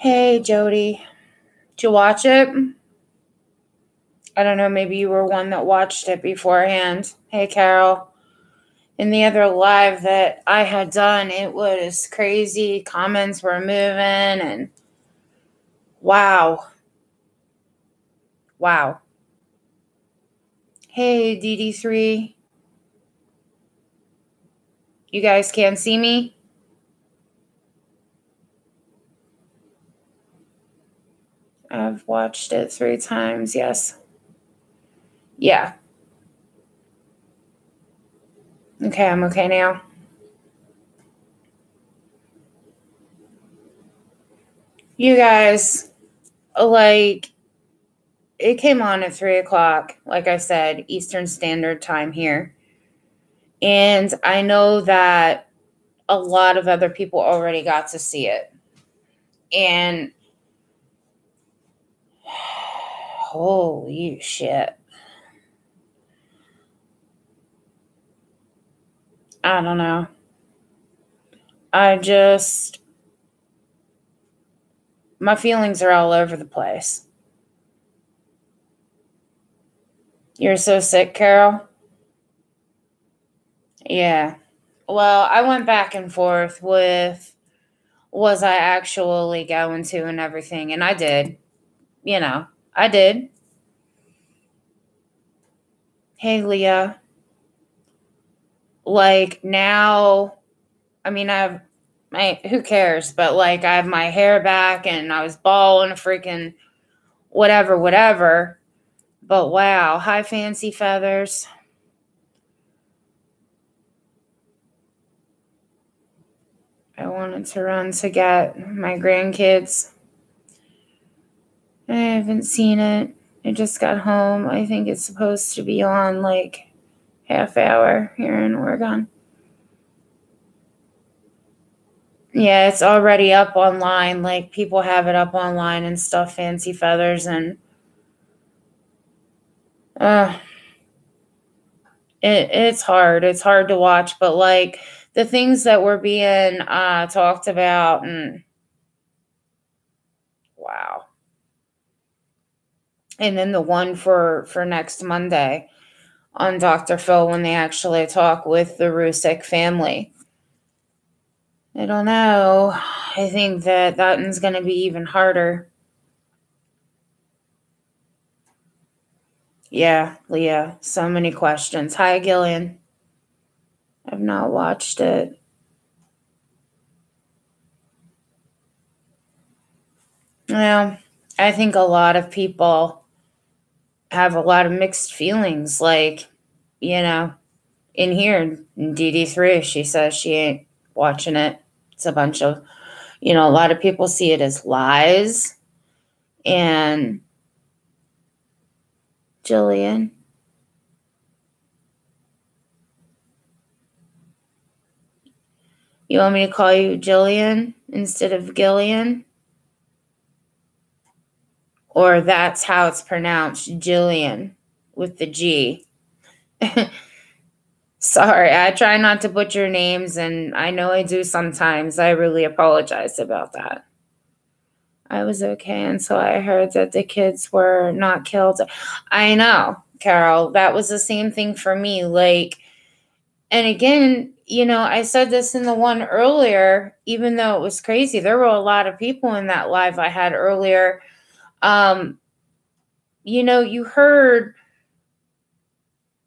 Hey, Jody. Did you watch it? I don't know. Maybe you were one that watched it beforehand. Hey, Carol. In the other live that I had done, it was crazy. Comments were moving, and wow. Wow. Hey, DD3. You guys can't see me? I've watched it 3 times. Yes. Yeah. Okay, I'm okay now. You guys, like, it came on at 3 o'clock, like I said, Eastern Standard Time here. And I know that a lot of other people already got to see it. And holy shit. I don't know. My feelings are all over the place. You're so sick, Carol? Yeah. Well, I went back and forth with was I actually going to and everything, and I did. I did. Hey, Leah. Like now, I mean, who cares? But like, I have my hair back and I was balding, freaking whatever. But wow, hi, Fancy Feathers. I wanted to run to get my grandkids. I haven't seen it. I just got home. I think it's supposed to be on like half hour here in Oregon. Yeah, it's already up online. Like people have it up online and stuff, Fancy Feathers, and it's hard. It's hard to watch, but like the things that were being talked about, and wow. And then the one for next Monday on Dr. Phil when they actually talk with the Rusick family. I don't know. I think that one's going to be even harder. Yeah, Leah, so many questions. Hi, Gillian. I've not watched it. Well, I think a lot of people have a lot of mixed feelings. Like, in here, in DD3, she says she ain't watching it. It's a bunch of, a lot of people see it as lies. And Jillian. You want me to call you Jillian instead of Gillian? Or that's how it's pronounced, Jillian, with the G. Sorry, I try not to butcher names, and I know I do sometimes. I really apologize about that. I was okay until I heard that the kids were not killed. I know, Carol, that was the same thing for me. Like, and again, I said this in the one earlier, even though it was crazy, there were a lot of people in that live I had earlier. You heard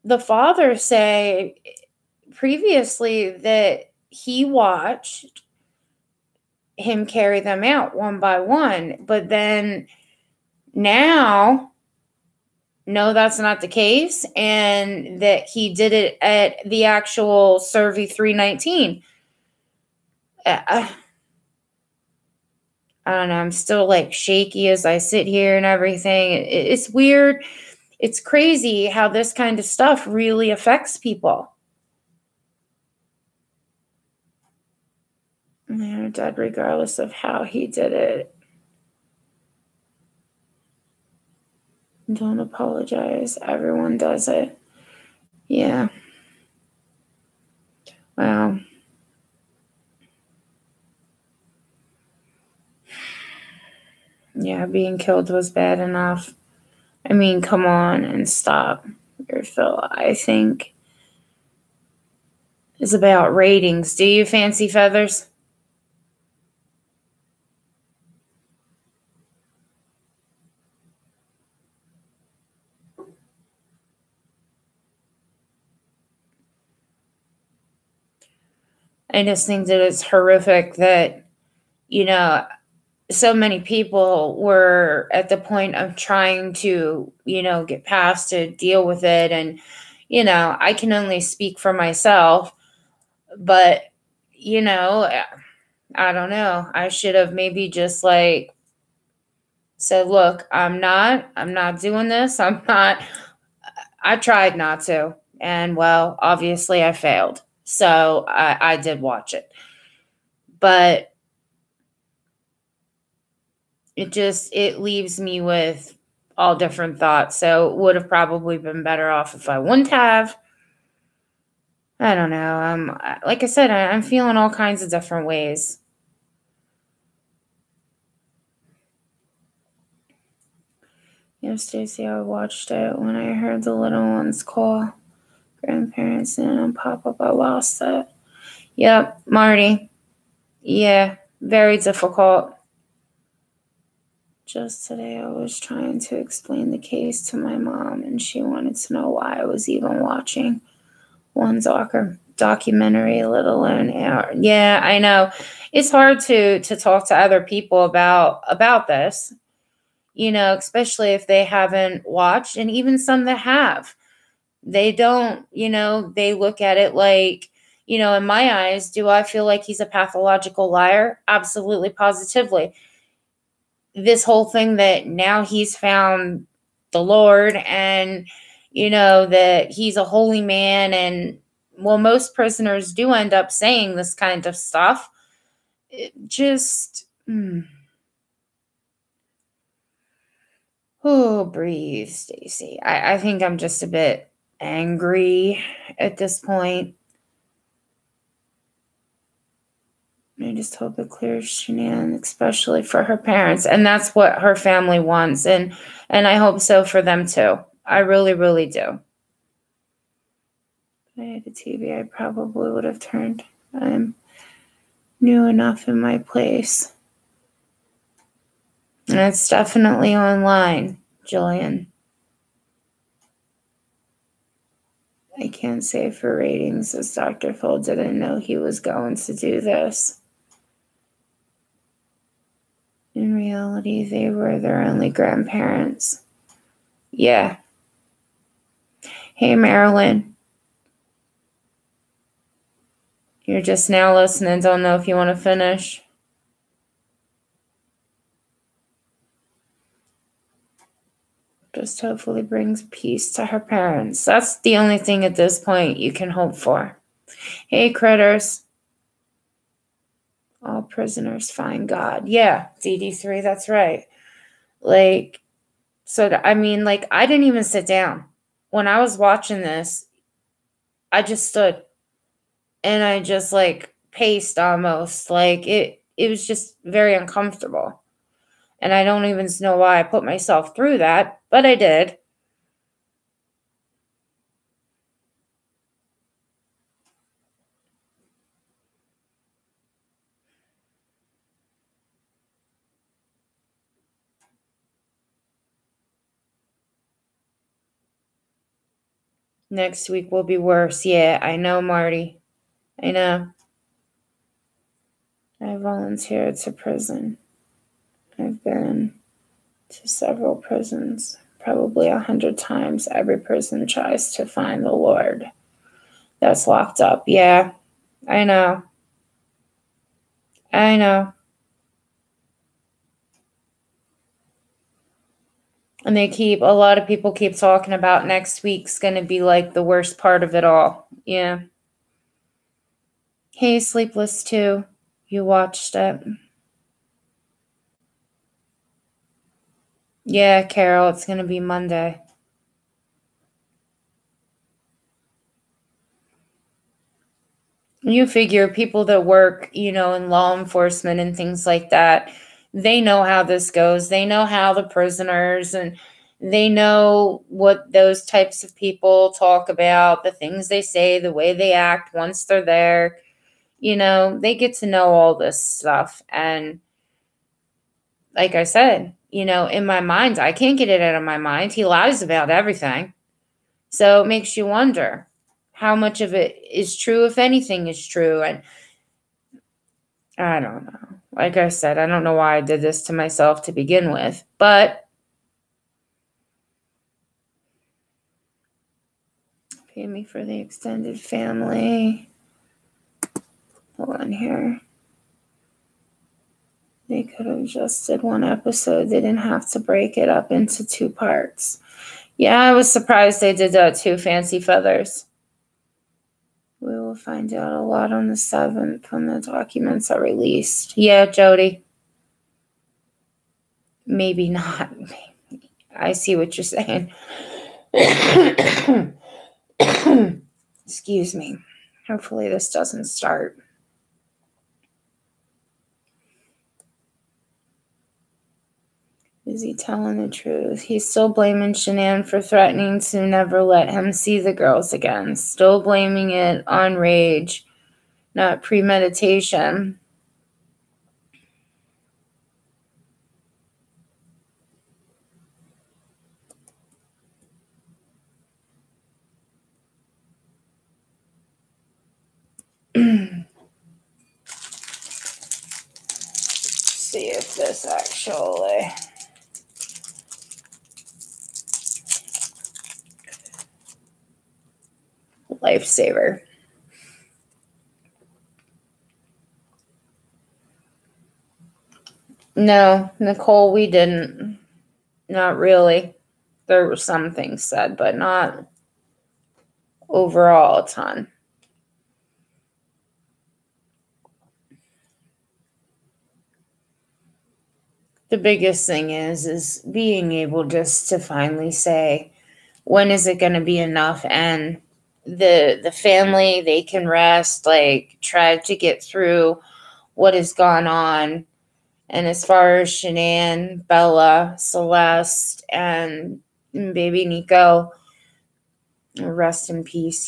the father say previously that he watched him carry them out one by one, but then now, no, that's not the case, and that he did it at the actual Survey 319. I don't know. I'm still like shaky as I sit here and everything. It's weird. It's crazy how this kind of stuff really affects people. They're dead regardless of how he did it. Don't apologize. Everyone does it. Yeah. Wow. Yeah, being killed was bad enough. I mean, come on and stop your fill. I think it's about ratings. Do you fancy feathers? I just think that it's horrific that, you know, so many people were at the point of trying to, get past to deal with it. And, I can only speak for myself, but, you know, I don't know. I should have maybe just like said, look, I'm not doing this. I tried not to. And well, obviously I failed. So I did watch it. But it leaves me with all different thoughts. So it would have probably been better off if I wouldn't have. I don't know. Like I said, I'm feeling all kinds of different ways. Stacy, I watched it when I heard the little ones call grandparents and pop up. I lost it. Yep, Marty. Yeah, very difficult. Just today, I was trying to explain the case to my mom, and she wanted to know why I was even watching one documentary, let alone air. Yeah, I know. It's hard to talk to other people about this, especially if they haven't watched, and even some that have. They don't, they look at it like, in my eyes, do I feel like he's a pathological liar? Absolutely, positively. This whole thing that now he's found the Lord and, that he's a holy man. And well, most prisoners do end up saying this kind of stuff. It just, oh, breathe, Stacy. I think I'm just a bit angry at this point. I just hope it clears Shanann, especially for her parents. And that's what her family wants. And I hope so for them too. I really, really do. If I had a TV, I probably would have turned. I'm new enough in my place. And it's definitely online, Jillian. I can't say for ratings, as Dr. Phil didn't know he was going to do this. In reality, they were their only grandparents. Yeah. Hey, Marilyn. You're just now listening. Don't know if you want to finish. Just hopefully brings peace to her parents. That's the only thing at this point you can hope for. Hey, critters. All prisoners find God. Yeah, DD3, that's right. I didn't even sit down. When I was watching this, I just stood and I just paced almost. It was just very uncomfortable. And I don't even know why I put myself through that, but I did. Next week will be worse. Yeah, I know, Marty. I know. I volunteered to prison. I've been to several prisons, probably 100 times. Every prison tries to find the Lord that's locked up. Yeah, I know. I know. And a lot of people keep talking about next week's going to be like the worst part of it all. Yeah. Hey, Sleepless 2. You watched it. Yeah, Carol, it's going to be Monday. You figure people that work, in law enforcement and things like that, They know how this goes. They know how the prisoners, and they know what those types of people talk about, the things they say, the way they act once they're there. They get to know all this stuff. And like I said, in my mind, I can't get it out of my mind. He lies about everything. So it makes you wonder how much of it is true, if anything is true. And I don't know. Like I said, I don't know why I did this to myself to begin with, but pay me for the extended family. Hold on here. They could have just did one episode. They didn't have to break it up into 2 parts. Yeah, I was surprised they did that too, Fancy Feathers. We will find out a lot on the 7th when the documents are released. Yeah, Jody. Maybe not. I see what you're saying. Excuse me. Hopefully this doesn't start. Is he telling the truth? He's still blaming Shanann for threatening to never let him see the girls again. Still blaming it on rage, not premeditation. See if this actually... Lifesaver. No, Nicole, we didn't. Not really. There were some things said, but not overall a ton. The biggest thing is being able just to finally say, when is it going to be enough? And the family, they can rest, like try to get through what has gone on. And as far as Shanann, Bella, Celeste, and baby Nico, rest in peace,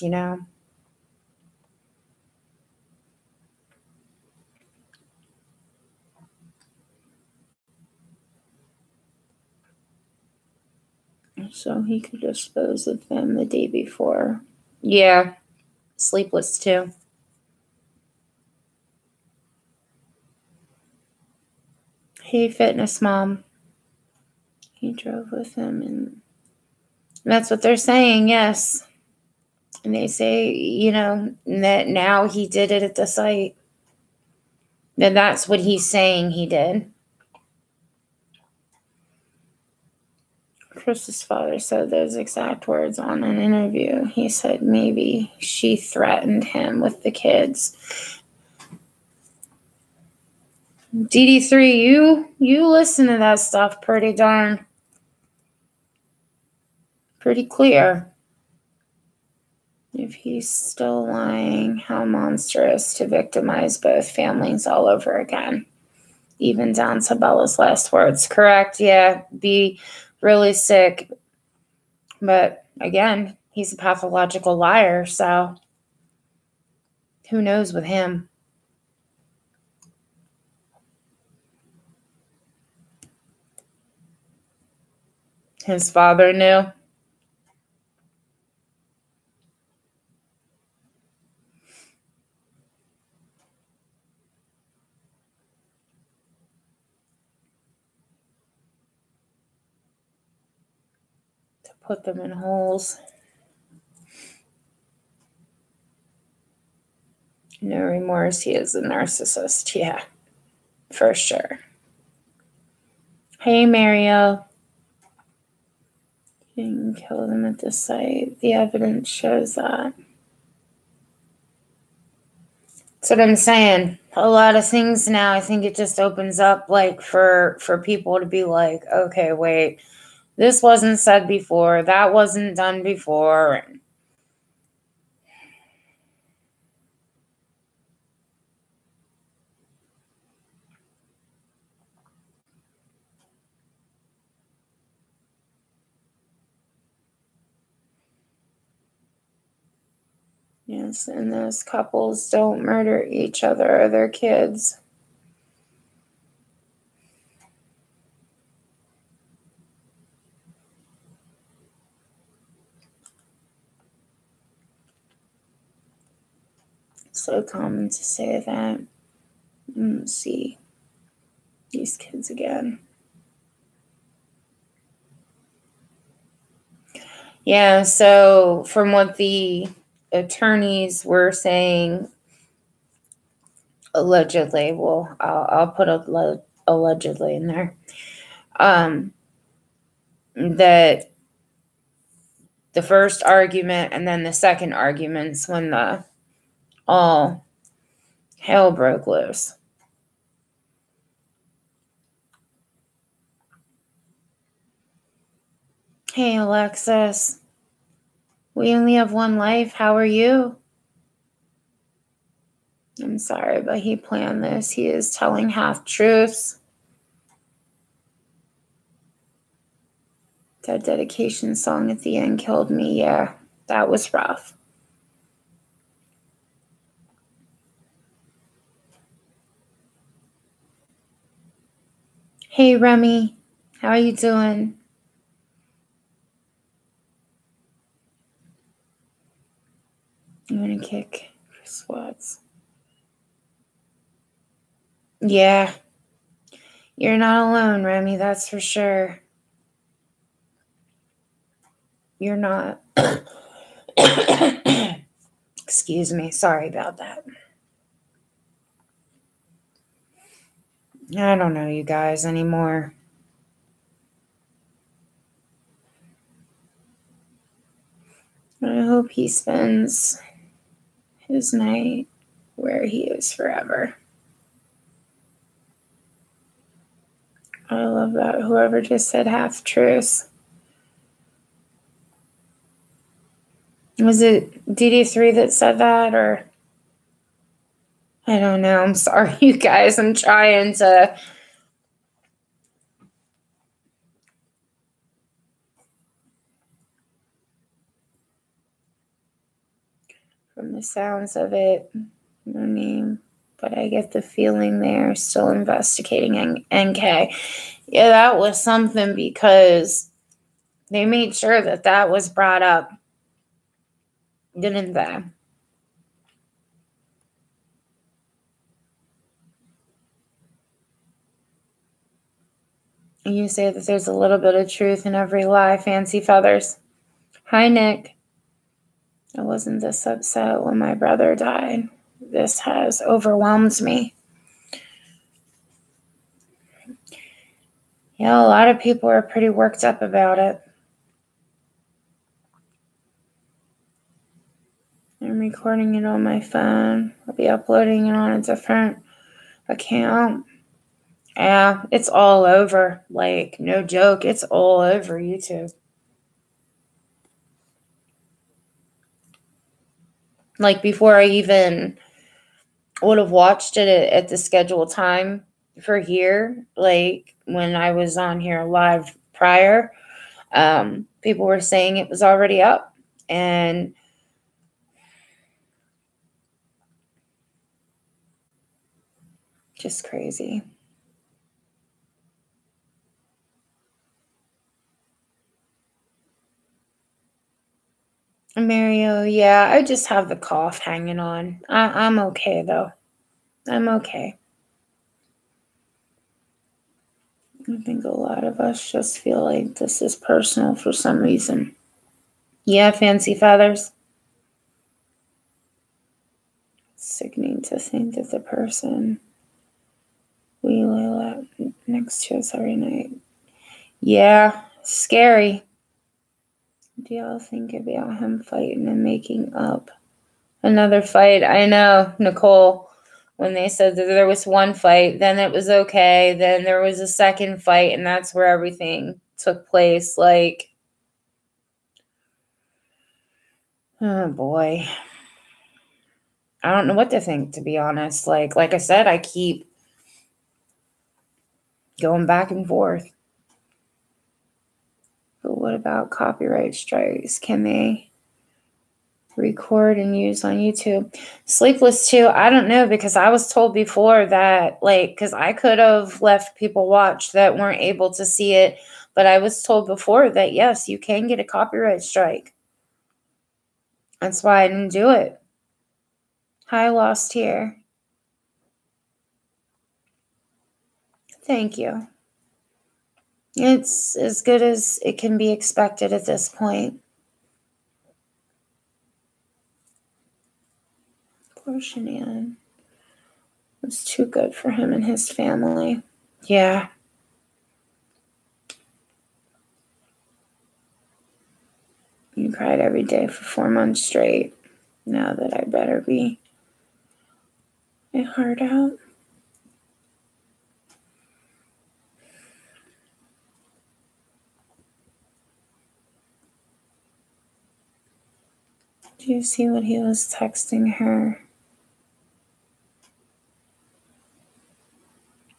So he could dispose of them the day before. Yeah, sleepless too. Hey, fitness mom. He drove with him, and that's what they're saying, yes. And they say, that now he did it at the site. That that's what he's saying he did. Chris's father said those exact words on an interview. He said maybe she threatened him with the kids. DD3, you listen to that stuff pretty clear. If he's still lying, how monstrous to victimize both families all over again. Even down to Bella's last words. Correct, yeah, be really sick. But again, he's a pathological liar, so who knows with him? His father knew. To put them in holes. No remorse. He is a narcissist. Yeah, for sure. Hey, Mario. You didn't kill them at the site. The evidence shows that. That's what I'm saying. A lot of things now, I think it just opens up like for people to be like, okay, wait, this wasn't said before. That wasn't done before. Yes, and those couples don't murder each other or their kids. So common to say that. Let's see these kids again. Yeah, so from what the attorneys were saying, allegedly, well, I'll put allegedly in there, that the first argument and then the second argument's when the all hell broke loose. Hey, Alexis, we only have one life. How are you? I'm sorry, but he planned this. He is telling half truths. That dedication song at the end killed me. Yeah, that was rough. Hey, Remy, how are you doing? I'm gonna kick Chris Watts. Yeah, you're not alone, Remy, that's for sure. You're not. Excuse me, sorry about that. I don't know you guys anymore. I hope he spends his night where he is forever. I love that. Whoever just said half truths. Was it DD3 that said that, or I don't know. I'm sorry, you guys. I'm trying to. From the sounds of it, no name, but I get the feeling they're still investigating NK. Yeah, that was something because they made sure that that was brought up, didn't they? You say that there's a little bit of truth in every lie, Fancy Feathers. Hi, Nick. I wasn't this upset when my brother died. This has overwhelmed me. Yeah, a lot of people are pretty worked up about it. I'm recording it on my phone. I'll be uploading it on a different account. Yeah, it's all over. Like, no joke, it's all over YouTube. Like, before I even would have watched it at the scheduled time for here, like when I was on here live prior, people were saying it was already up. And just crazy. Mario, yeah, I just have the cough hanging on. I'm okay, though. I'm okay. I think a lot of us just feel like this is personal for some reason. Yeah, Fancy Feathers. It's sickening to think that the person we lay next to us every night. Yeah, scary. Do y'all think about him fighting and making up another fight? I know, Nicole, when they said that there was one fight, then it was okay. Then there was a second fight, and that's where everything took place. Like, oh boy. I don't know what to think, to be honest. Like I said, I keep going back and forth. But what about copyright strikes? Can they record and use on YouTube. Sleepless 2, I don't know, because I was told before that, like, because I could have left people watch that weren't able to see it, but I was told before that, yes, you can get a copyright strike. That's why I didn't do it. Hi, Lost here. Thank you. It's as good as it can be expected at this point. Poor Shanann. It was too good for him and his family. Yeah. You cried every day for 4 months straight. Now that I better be my heart out. Do you see what he was texting her?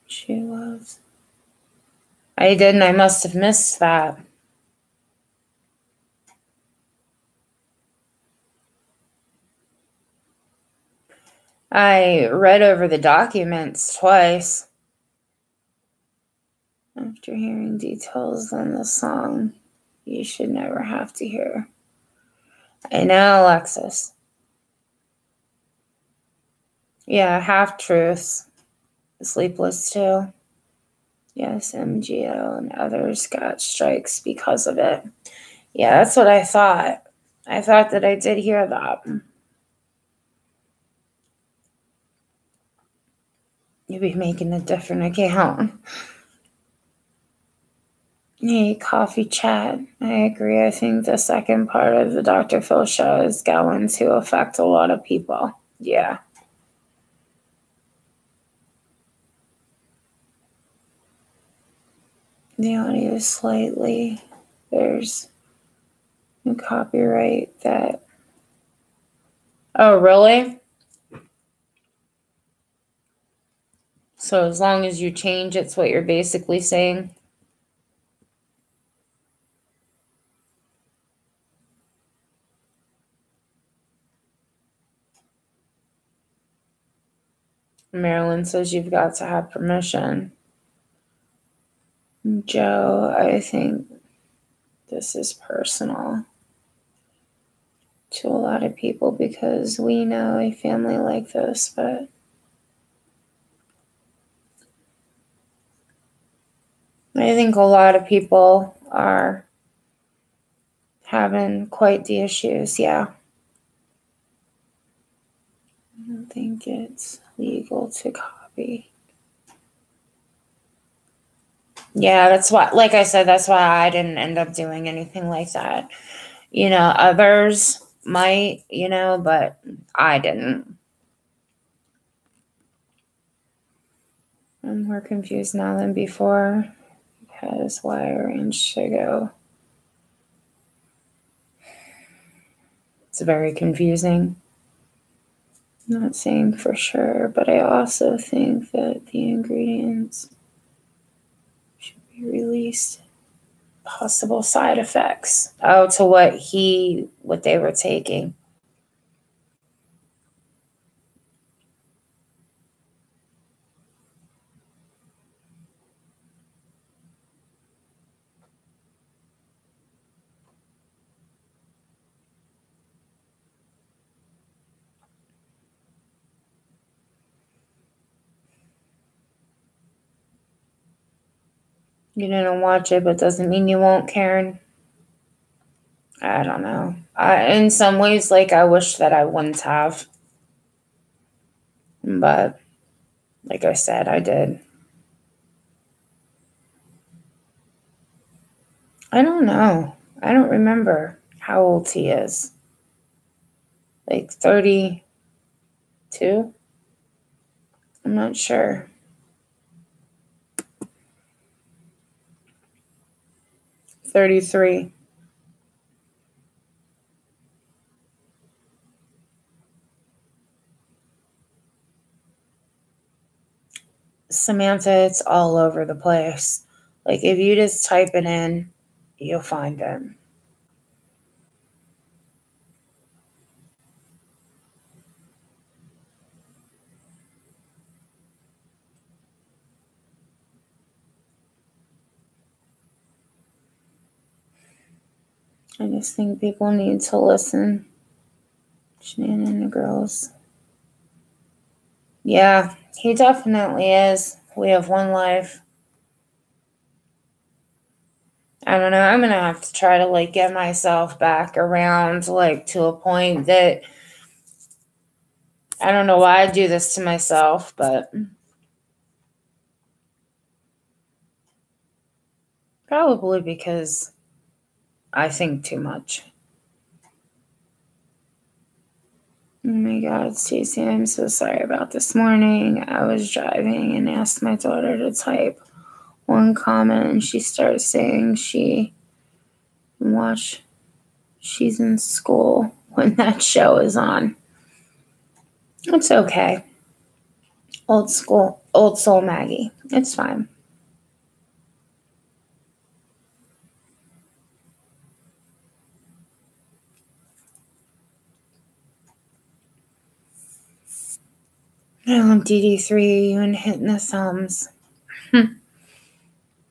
She loves. I didn't. I must have missed that. I read over the documents twice. After hearing details on the song, you should never have to hear. I know, Alexis. Yeah, half-truths. Sleepless 2. Yes, MGO and others got strikes because of it. Yeah, that's what I thought. I thought that I did hear that. You'd be making a different account. Hey, coffee chat. I agree. I think the second part of the Dr. Phil show is going to affect a lot of people. Yeah. The audio is slightly. There's a copyright that. Oh, really? So as long as you change, it's what you're basically saying. Marilyn says you've got to have permission. Joe, I think this is personal to a lot of people because we know a family like this, but I think a lot of people are having quite the issues, yeah. I don't think it's legal to copy. Yeah, that's why, like I said, that's why I didn't end up doing anything like that. You know, others might, but I didn't. I'm more confused now than before because why I arranged to go. It's very confusing. I'm not saying for sure, but I also think that the ingredients should be released. Possible side effects. Oh, to what they were taking. You didn't watch it, but doesn't mean you won't, Karen. I don't know. In some ways, I wish that I wouldn't have. But, like I said, I did. I don't know. I don't remember how old he is. 32? I'm not sure. 33. Samantha, it's all over the place. If you just type it in, you'll find it. I just think people need to listen. Shanann and the girls. Yeah, he definitely is. We have one life. I don't know. I'm going to have to try to like get myself back around like to a point that I don't know why I do this to myself, but probably because I think too much. Oh my God, Stacey, I'm so sorry about this morning. I was driving and asked my daughter to type one comment, and she started saying she watch She's in School when that show is on. It's okay. Old soul Maggie. It's fine. DD3, you and hitting the thumbs.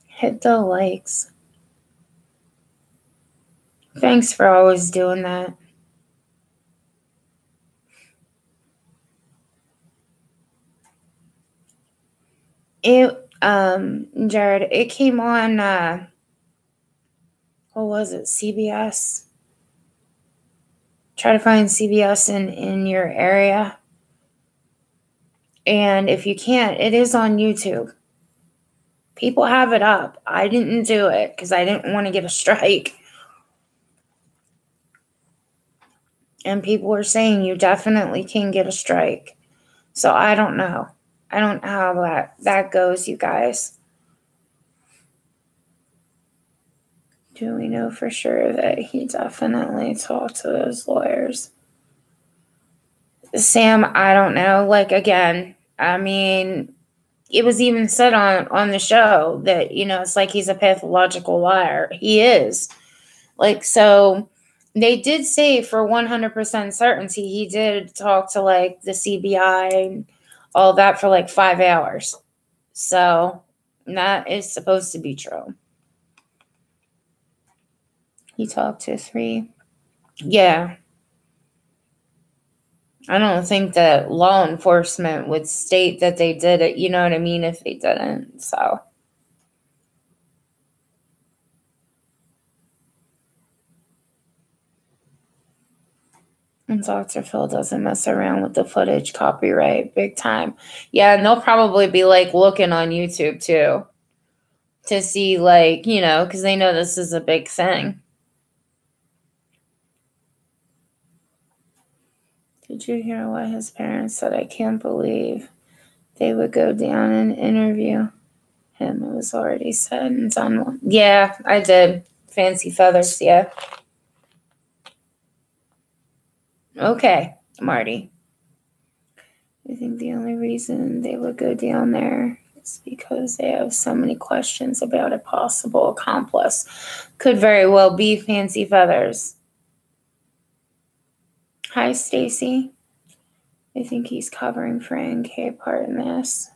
Hit the likes. Thanks for always doing that. Jared, it came on, what was it, CBS? Try to find CBS in your area. And if you can't, it is on YouTube. People have it up. I didn't do it because I didn't want to get a strike. And people were saying you definitely can get a strike. So I don't know. I don't know how that goes, you guys. Do we know for sure that he definitely talked to those lawyers? Sam, I don't know. Like, again, I mean, it was even said on the show that, it's like he's a pathological liar. He is. Like, so they did say for 100% certainty he did talk to, like, the CBI and all that for, like, 5 hours. So that is supposed to be true. He talked to 3. Yeah. I don't think that law enforcement would state that they did it, you know what I mean, if they didn't. So. And Dr. Phil doesn't mess around with the footage, copyright, big time. Yeah, and they'll probably be like looking on YouTube too to see, like, because they know this is a big thing. Did you hear what his parents said? I can't believe they would go down and interview him. It was already said and done. Yeah, I did. Fancy feathers, yeah. Okay, Marty. I think the only reason they would go down there is because they have so many questions about a possible accomplice. Could very well be Fancy Feathers. Hi, Stacy. I think he's covering for NK part in this.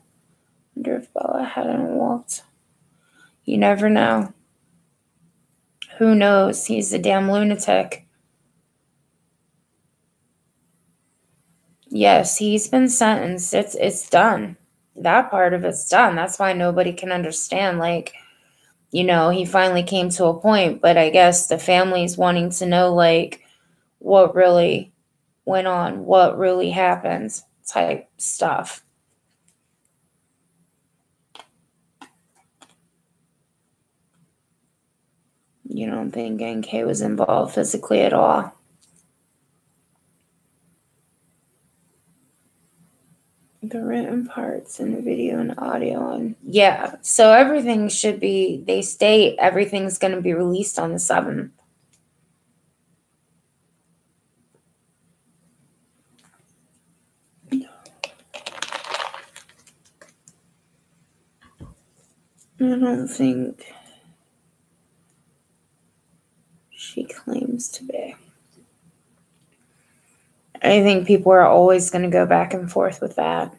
Wonder if Bella hadn't walked. You never know. Who knows? He's a damn lunatic. Yes, he's been sentenced. It's done. That part of it's done. That's why nobody can understand. Like, he finally came to a point, but I guess the family's wanting to know, like, what really went on, what really happened, type stuff. You don't think NK was involved physically at all? The written parts in the video and audio, and yeah, so everything should be, they state everything's going to be released on the 7th. I don't think she claims to be. I think people are always going to go back and forth with that.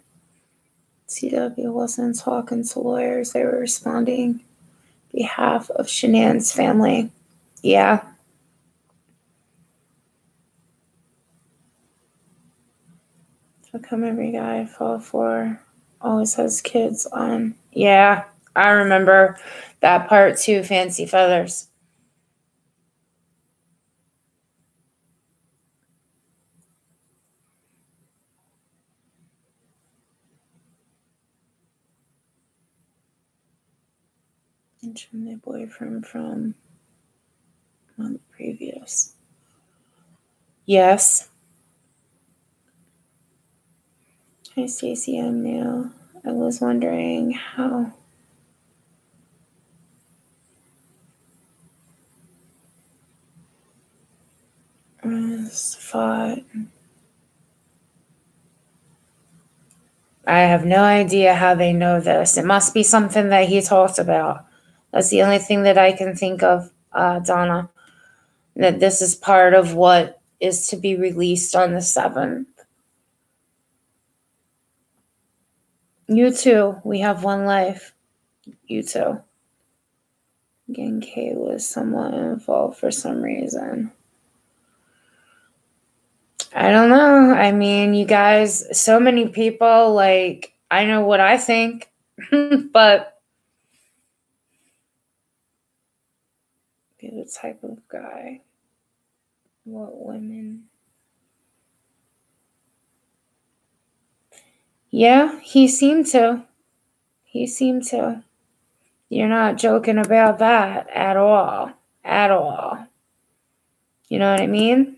CW wasn't talking to lawyers. They were responding on behalf of Shanann's family. Yeah. How come every guy I fall for always has kids on? Yeah, I remember that part too, Fancy Feathers. Mention my boyfriend from month previous. Yes. Hi, Stacey. I'm new. I was wondering how. Fought. I have no idea how they know this. It must be something that he talked about. That's the only thing that I can think of, Donna. That this is part of what is to be released on the 7th. You too. We have one life. You too. Again, Kay was somewhat involved for some reason. I don't know. I mean, you guys, so many people, like, I know what I think, but be the type of guy. What women? Yeah, he seemed to. He seemed to. You're not joking about that at all. At all. You know what I mean?